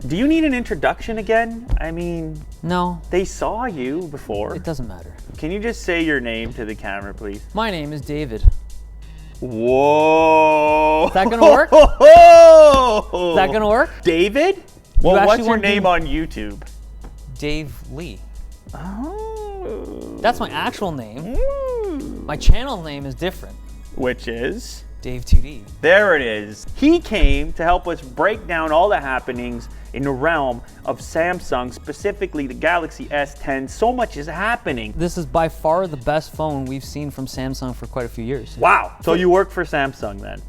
Do you need an introduction again? I mean, No, they saw you before. it doesn't matter. Can you just say your name to the camera, please? My name is David. Whoa. Is that gonna work? Is Is that gonna work? David? Well, actually what's your want to- name on YouTube? Dave Lee. Oh. That's my actual name. Mm. My channel name is different. Which is? Dave 2D. There it is. He came to help us break down all the happenings in the realm of Samsung, specifically the Galaxy S10. So much is happening. This is by far the best phone we've seen from Samsung for quite a few years. Wow. So you work for Samsung then?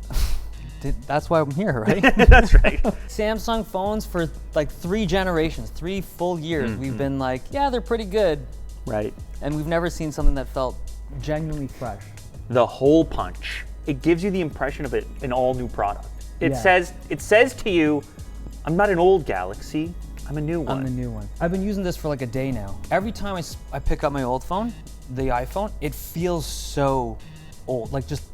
That's why I'm here, right? That's right. Samsung phones for like 3 generations, 3 full years, we've been like, yeah, they're pretty good. Right. And we've never seen something that felt genuinely fresh. The hole punch. It gives you the impression of an all new product. It Yeah. says to you, I'm not an old Galaxy, I'm a new one. I'm the new one. I've been using this for like a day now. Every time I pick up my old phone, the iPhone, it feels so old. Like just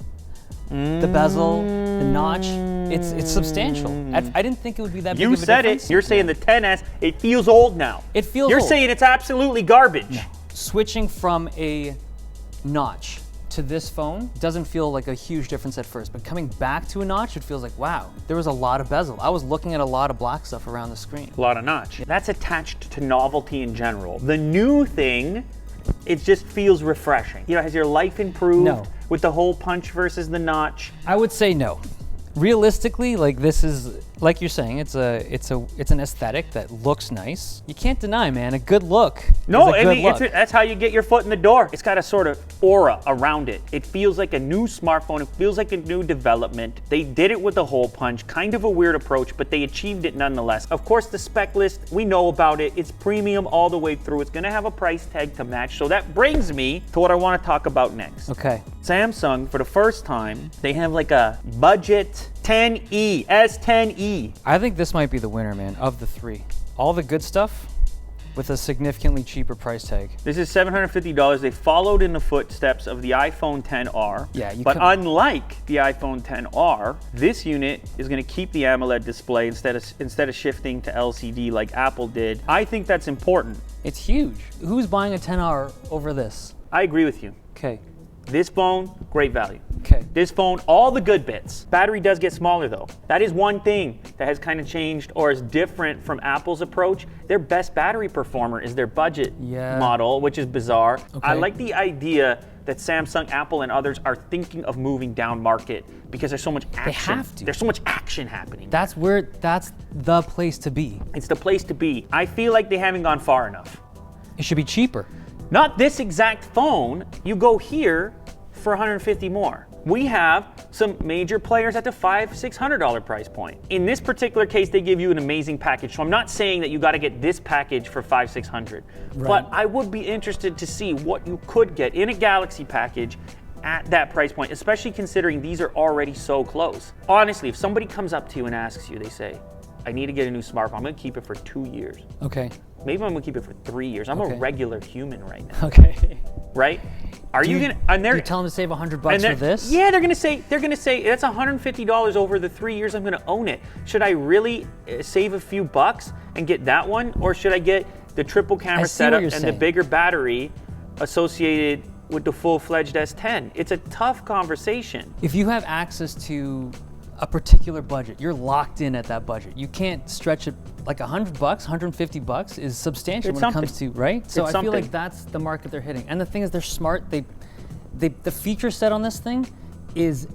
the bezel, the notch, it's substantial. I didn't think it would be that big You of a said difference. it. You're saying the 10S, it feels old now. It feels You're old. saying it's absolutely garbage. Switching from a notch to this phone doesn't feel like a huge difference at first, but coming back to a notch, it feels like, wow, there was a lot of bezel. I was looking at a lot of black stuff around the screen. A lot of notch. That's attached to novelty in general. The new thing, it just feels refreshing. You know, has your life improved No. with the hole punch versus the notch? I would say no. Realistically, like this is, like you're saying, it's an aesthetic that looks nice. You can't deny, man, a good look. No, is a I good mean, look. that's how you get your foot in the door. It's got a sort of aura around it. It feels like a new smartphone. It feels like a new development. They did it with a hole punch, kind of a weird approach, but they achieved it nonetheless. Of course, the spec list, we know about it. It's premium all the way through. It's gonna have a price tag to match. So that brings me to what I wanna talk about next. Okay. Samsung, for the first time, they have like a budget 10e, S10e. I think this might be the winner, man, of the 3. All the good stuff with a significantly cheaper price tag. This is $750. They followed in the footsteps of the iPhone XR. Yeah, but unlike the iPhone XR, this unit is going to keep the AMOLED display instead of shifting to LCD like Apple did. I think that's important. It's huge. Who's buying a 10R over this? I agree with you. Okay. This phone, great value. Okay. This phone, all the good bits. Battery does get smaller though. That is one thing that has kind of changed or is different from Apple's approach. Their best battery performer is their budget model, which is bizarre. Okay. I like the idea that Samsung, Apple, and others are thinking of moving down market because there's so much action. They have to. There's so much action happening. That's the place to be. It's the place to be. I feel like they haven't gone far enough. It should be cheaper. Not this exact phone. You go here for 150 more. We have some major players at the $500-600 price point. In this particular case, they give you an amazing package. So I'm not saying that you got to get this package for $500-600, but I would be interested to see what you could get in a Galaxy package at that price point, especially considering these are already so close. Honestly, if somebody comes up to you and asks you, they say, I need to get a new smartphone. I'm going to keep it for 2 years. Okay. Maybe I'm going to keep it for 3 years. I'm a Okay. regular human right now, Okay. right? Are you gonna? And they're You tell them to save $100 for this? Yeah, they're gonna say that's $150 over the 3 years I'm gonna own it. Should I really save a few bucks and get that one, or should I get the triple camera setup and the bigger battery associated with the full-fledged S10? It's a tough conversation. If you have access to a particular budget, you're locked in at that budget. You can't stretch it. Like $100, $150 is substantial It's when it comes to, right? So It's I feel like something. that's the market they're hitting. And the thing is, they're smart. The feature set on this thing is,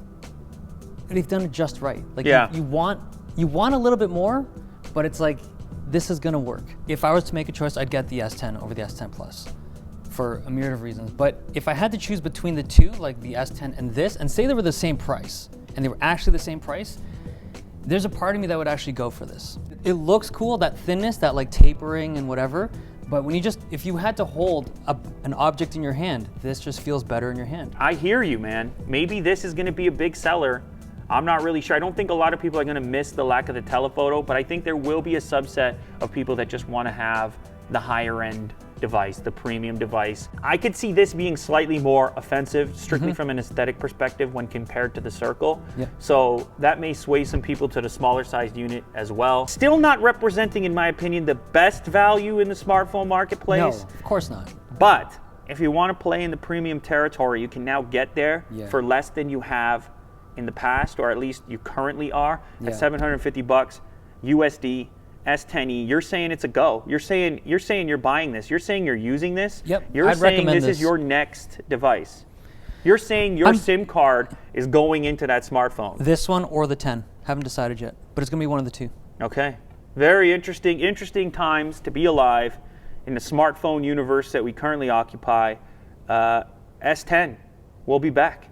they've done it just right. Like you want a little bit more, but it's like, this is gonna work. If I was to make a choice, I'd get the S10 over the S10 Plus for a myriad of reasons. But if I had to choose between the two, like the S10 and this, and say they were the same price, and they were actually the same price, there's a part of me that would actually go for this. It looks cool, that thinness, that like tapering and whatever, but when if you had to hold an object in your hand, this just feels better in your hand. I hear you, man. Maybe this is gonna be a big seller. I'm not really sure. I don't think a lot of people are gonna miss the lack of the telephoto, but I think there will be a subset of people that just wanna have the higher end device, the premium device. I could see this being slightly more offensive, strictly from an aesthetic perspective when compared to the Circle. So that may sway some people to the smaller sized unit as well. Still not representing, in my opinion, the best value in the smartphone marketplace. No, of course not. But if you want to play in the premium territory, you can now get there for less than you have in the past, or at least you currently are, at $750 USD. S10e, you're saying it's a go. You're saying you're buying this. You're saying you're using this. You're saying this is your next device. You're saying your SIM card is going into that smartphone. This one or the 10. Haven't decided yet, but it's going to be one of the two. Okay. Very interesting times to be alive in the smartphone universe that we currently occupy. S10. We'll be back.